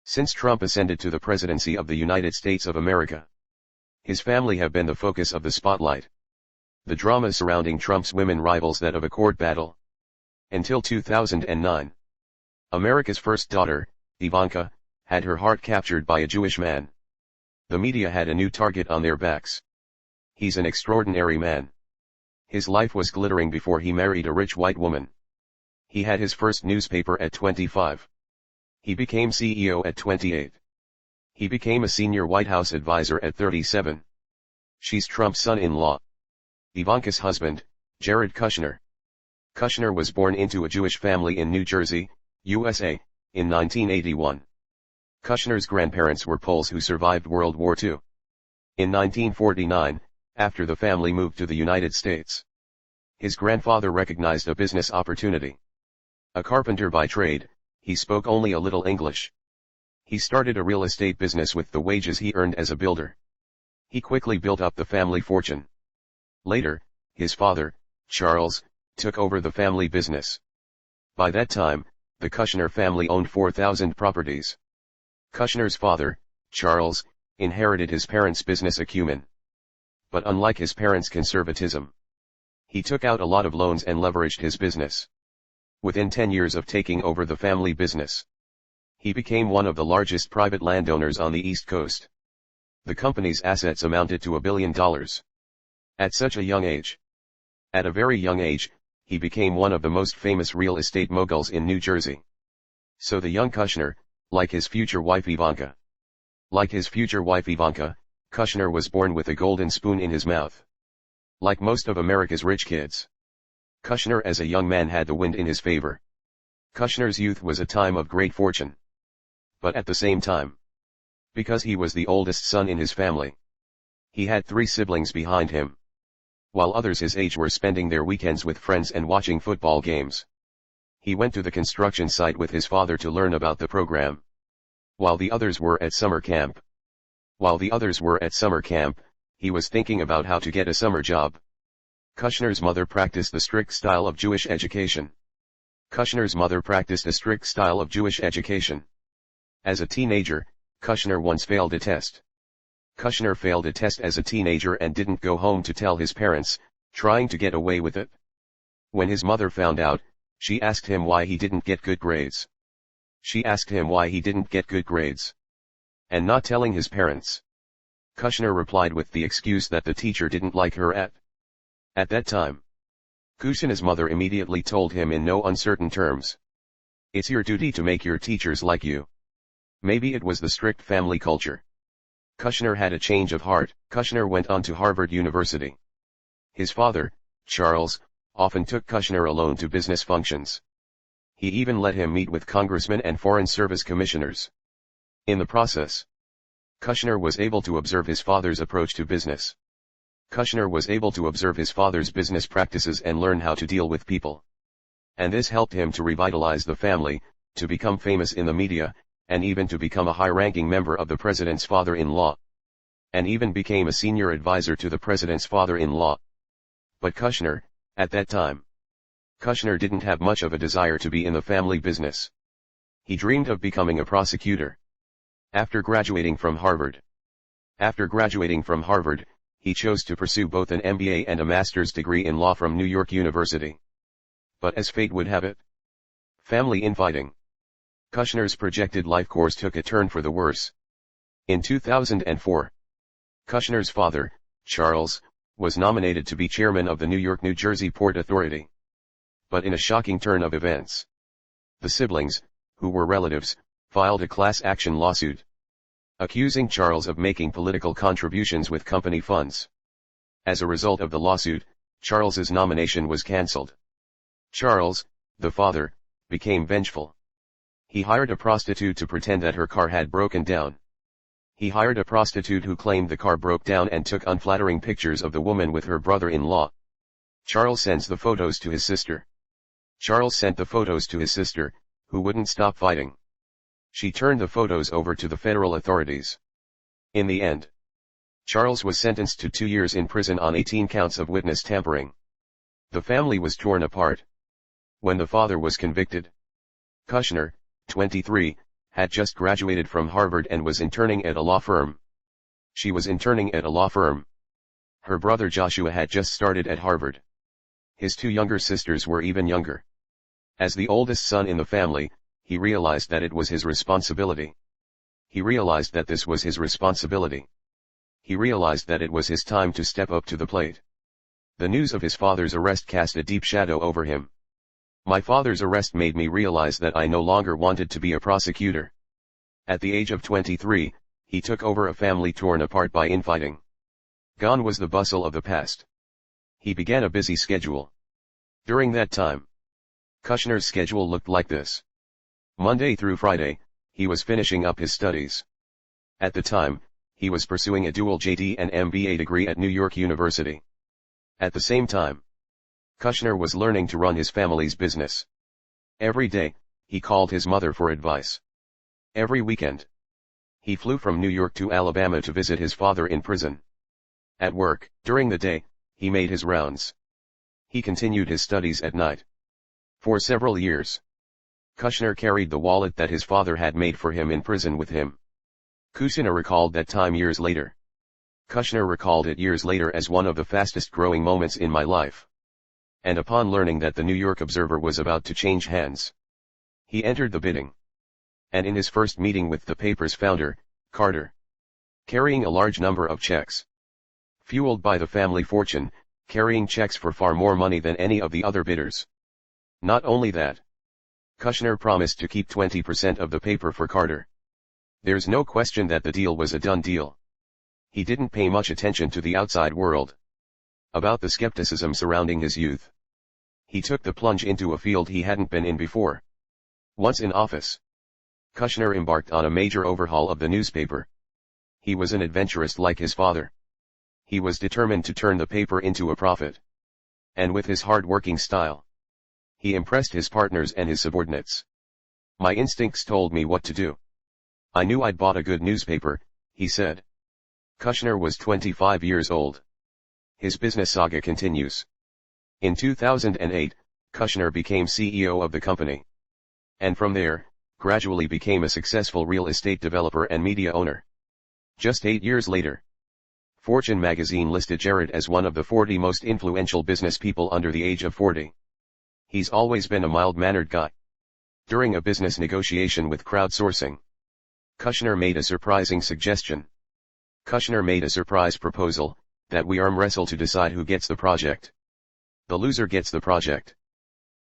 Since Trump ascended to the presidency of the United States of America, his family have been the focus of the spotlight. The drama surrounding Trump's women rivals that of a court battle. Until 2009. America's first daughter, Ivanka, had her heart captured by a Jewish man. The media had a new target on their backs. He's an extraordinary man. His life was glittering before he married a rich white woman. He had his first newspaper at 25. He became CEO at 28. He became a senior White House advisor at 37. She's Trump's son-in-law. Ivanka's husband, Jared Kushner. Kushner was born into a Jewish family in New Jersey, USA, in 1981. Kushner's grandparents were Poles who survived World War II. In 1949, after the family moved to the United States, his grandfather recognized a business opportunity. A carpenter by trade, he spoke only a little English. He started a real estate business with the wages he earned as a builder. He quickly built up the family fortune. Later, his father, Charles, took over the family business. By that time, the Kushner family owned 4,000 properties. Kushner's father, Charles, inherited his parents' business acumen. But unlike his parents' conservatism, he took out a lot of loans and leveraged his business. Within 10 years of taking over the family business, he became one of the largest private landowners on the East Coast. The company's assets amounted to $1 billion. At such a young age. At a very young age, he became one of the most famous real estate moguls in New Jersey. So the young Kushner, like his future wife Ivanka. Kushner was born with a golden spoon in his mouth. Like most of America's rich kids, Kushner as a young man had the wind in his favor. Kushner's youth was a time of great fortune. But at the same time, because he was the oldest son in his family, he had 3 siblings behind him. While others his age were spending their weekends with friends and watching football games, he went to the construction site with his father to learn about the program. While the others were at summer camp, he was thinking about how to get a summer job. Kushner's mother practiced the strict style of Jewish education. As a teenager, Kushner once failed a test. Kushner failed a test as a teenager and didn't go home to tell his parents, trying to get away with it. When his mother found out, she asked him why he didn't get good grades. And not telling his parents, Kushner replied with the excuse that the teacher didn't like her at that time. Kushner's mother immediately told him in no uncertain terms, "It's your duty to make your teachers like you." Maybe it was the strict family culture. Kushner had a change of heart. Kushner went on to Harvard University. His father, Charles, often took Kushner alone to business functions. He even let him meet with congressmen and foreign service commissioners. In the process, Kushner was able to observe his father's approach to business. Kushner was able to observe his father's business practices and learn how to deal with people. And this helped him to revitalize the family, to become famous in the media, and even to become a high-ranking member of the president's father-in-law. And even became a senior advisor to the president's father-in-law. But Kushner, at that time, Kushner didn't have much of a desire to be in the family business. He dreamed of becoming a prosecutor. After graduating from Harvard, he chose to pursue both an MBA and a master's degree in law from New York University. But as fate would have it, family infighting. Kushner's projected life course took a turn for the worse. In 2004, Kushner's father, Charles, was nominated to be chairman of the New York-New Jersey Port Authority. But in a shocking turn of events, the siblings, who were relatives, filed a class action lawsuit, accusing Charles of making political contributions with company funds. As a result of the lawsuit, Charles's nomination was cancelled. Charles, the father, became vengeful. He hired a prostitute to pretend that her car had broken down. He hired a prostitute who claimed the car broke down and took unflattering pictures of the woman with her brother-in-law. Charles sent the photos to his sister, who wouldn't stop fighting. She turned the photos over to the federal authorities. In the end, Charles was sentenced to 2 years in prison on 18 counts of witness tampering. The family was torn apart. When the father was convicted, Kushner, 23, had just graduated from Harvard and was interning at a law firm. She was interning at a law firm. Her brother Joshua had just started at Harvard. His two younger sisters were even younger. As the oldest son in the family, he realized that it was his responsibility. He realized that this was his responsibility. He realized that it was his time to step up to the plate. The news of his father's arrest cast a deep shadow over him. My father's arrest made me realize that I no longer wanted to be a prosecutor. At the age of 23, he took over a family torn apart by infighting. Gone was the bustle of the past. He began a busy schedule. During that time, Kushner's schedule looked like this. Monday through Friday, he was finishing up his studies. At the time, he was pursuing a dual JD and MBA degree at New York University. At the same time, Kushner was learning to run his family's business. Every day, he called his mother for advice. Every weekend, he flew from New York to Alabama to visit his father in prison. At work, during the day, he made his rounds. He continued his studies at night. For several years, Kushner carried the wallet that his father had made for him in prison with him. Kushner recalled that time years later. Kushner recalled it years later as one of the fastest growing moments in my life. And upon learning that the New York Observer was about to change hands, he entered the bidding. And in his first meeting with the paper's founder, Carter, carrying a large number of checks, fueled by the family fortune, carrying checks for far more money than any of the other bidders. Not only that, Kushner promised to keep 20% of the paper for Carter. There's no question that the deal was a done deal. He didn't pay much attention to the outside world. About the skepticism surrounding his youth, he took the plunge into a field he hadn't been in before. Once in office, Kushner embarked on a major overhaul of the newspaper. He was an adventurist like his father. He was determined to turn the paper into a profit. And with his hard-working style, he impressed his partners and his subordinates. My instincts told me what to do. I knew I'd bought a good newspaper, he said. Kushner was 25 years old. His business saga continues. In 2008, Kushner became CEO of the company. And from there, gradually became a successful real estate developer and media owner. Just 8 years later, Fortune magazine listed Jared as one of the 40 most influential business people under the age of 40. He's always been a mild-mannered guy. During a business negotiation with crowdsourcing, Kushner made a surprising suggestion. Kushner made a surprise proposal, that we arm wrestle to decide who gets the project. The loser gets the project.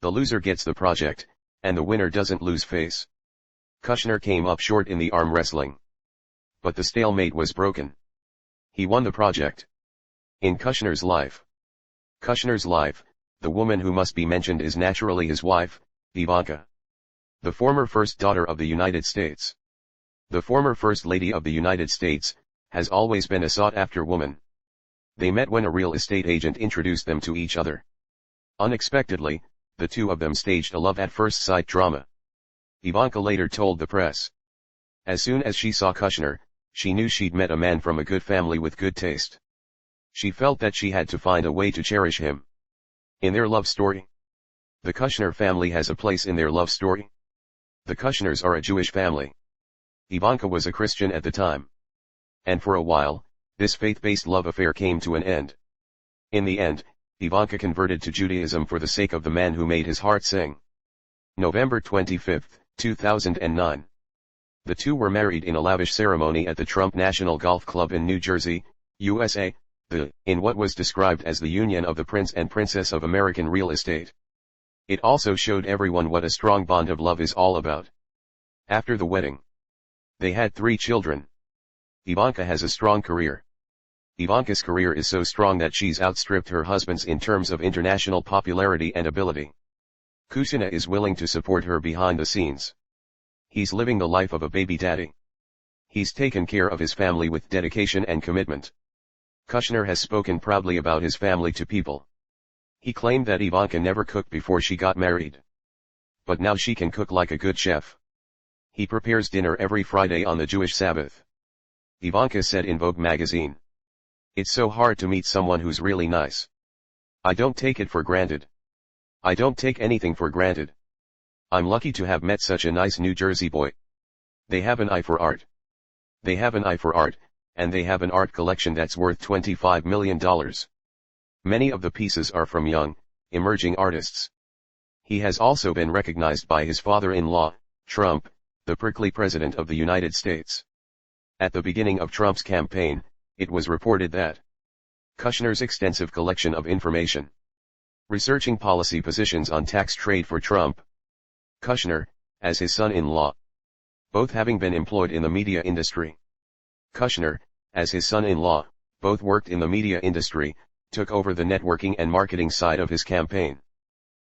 The loser gets the project, and the winner doesn't lose face. Kushner came up short in the arm wrestling. But the stalemate was broken. He won the project. In Kushner's life, the woman who must be mentioned is naturally his wife, Ivanka. The former first daughter of the United States. The former First Lady of the United States, has always been a sought-after woman. They met when a real estate agent introduced them to each other. Unexpectedly, the two of them staged a love-at-first-sight drama. Ivanka later told the press. As soon as she saw Kushner, she knew she'd met a man from a good family with good taste. She felt that she had to find a way to cherish him. In their love story, the Kushner family has a place in their love story. The Kushners are a Jewish family. Ivanka was a Christian at the time. And for a while, this faith-based love affair came to an end. In the end, Ivanka converted to Judaism for the sake of the man who made his heart sing. November 25, 2009. The two were married in a lavish ceremony at the Trump National Golf Club in New Jersey, USA, in what was described as the union of the prince and princess of American real estate. It also showed everyone what a strong bond of love is all about. After the wedding, they had 3 children. Ivanka has a strong career. Ivanka's career is so strong that she's outstripped her husband's in terms of international popularity and ability. Kushner is willing to support her behind the scenes. He's living the life of a baby daddy. He's taken care of his family with dedication and commitment. Kushner has spoken proudly about his family to people. He claimed that Ivanka never cooked before she got married. But now she can cook like a good chef. He prepares dinner every Friday on the Jewish Sabbath. Ivanka said in Vogue magazine. It's so hard to meet someone who's really nice. I don't take it for granted. I don't take anything for granted. I'm lucky to have met such a nice New Jersey boy. They have an eye for art. They have an eye for art, and they have an art collection that's worth $25 million. Many of the pieces are from young, emerging artists. He has also been recognized by his father-in-law, Trump, the prickly president of the United States. At the beginning of Trump's campaign, it was reported that Kushner's extensive collection of information researching policy positions on tax trade for Trump. Kushner, as his son-in-law, both having been employed in the media industry. Kushner, as his son-in-law, both worked in the media industry, took over the networking and marketing side of his campaign.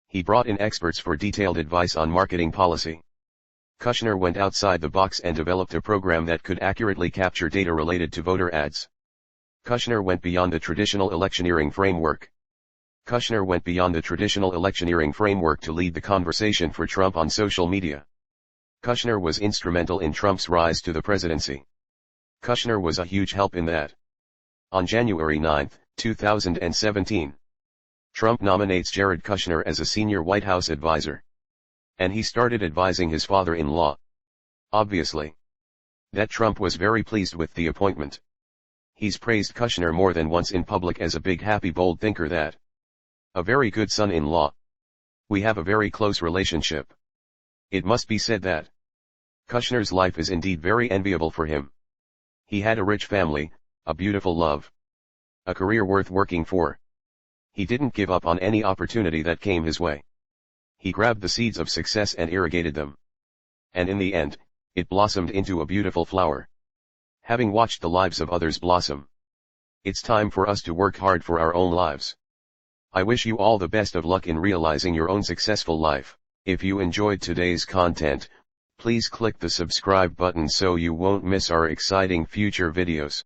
He brought in experts for detailed advice on marketing policy. Kushner went outside the box and developed a program that could accurately capture data related to voter ads. Kushner went beyond the traditional electioneering framework. Kushner went beyond the traditional electioneering framework to lead the conversation for Trump on social media. Kushner was instrumental in Trump's rise to the presidency. Kushner was a huge help in that. On January 9, 2017, Trump nominates Jared Kushner as a senior White House advisor. And he started advising his father-in-law. Obviously, that Trump was very pleased with the appointment. He's praised Kushner more than once in public as a big happy bold thinker that a very good son-in-law. We have a very close relationship. It must be said that Kushner's life is indeed very enviable for him. He had a rich family, a beautiful love, a career worth working for. He didn't give up on any opportunity that came his way. He grabbed the seeds of success and irrigated them. And in the end, it blossomed into a beautiful flower. Having watched the lives of others blossom, it's time for us to work hard for our own lives. I wish you all the best of luck in realizing your own successful life. If you enjoyed today's content, please click the subscribe button so you won't miss our exciting future videos.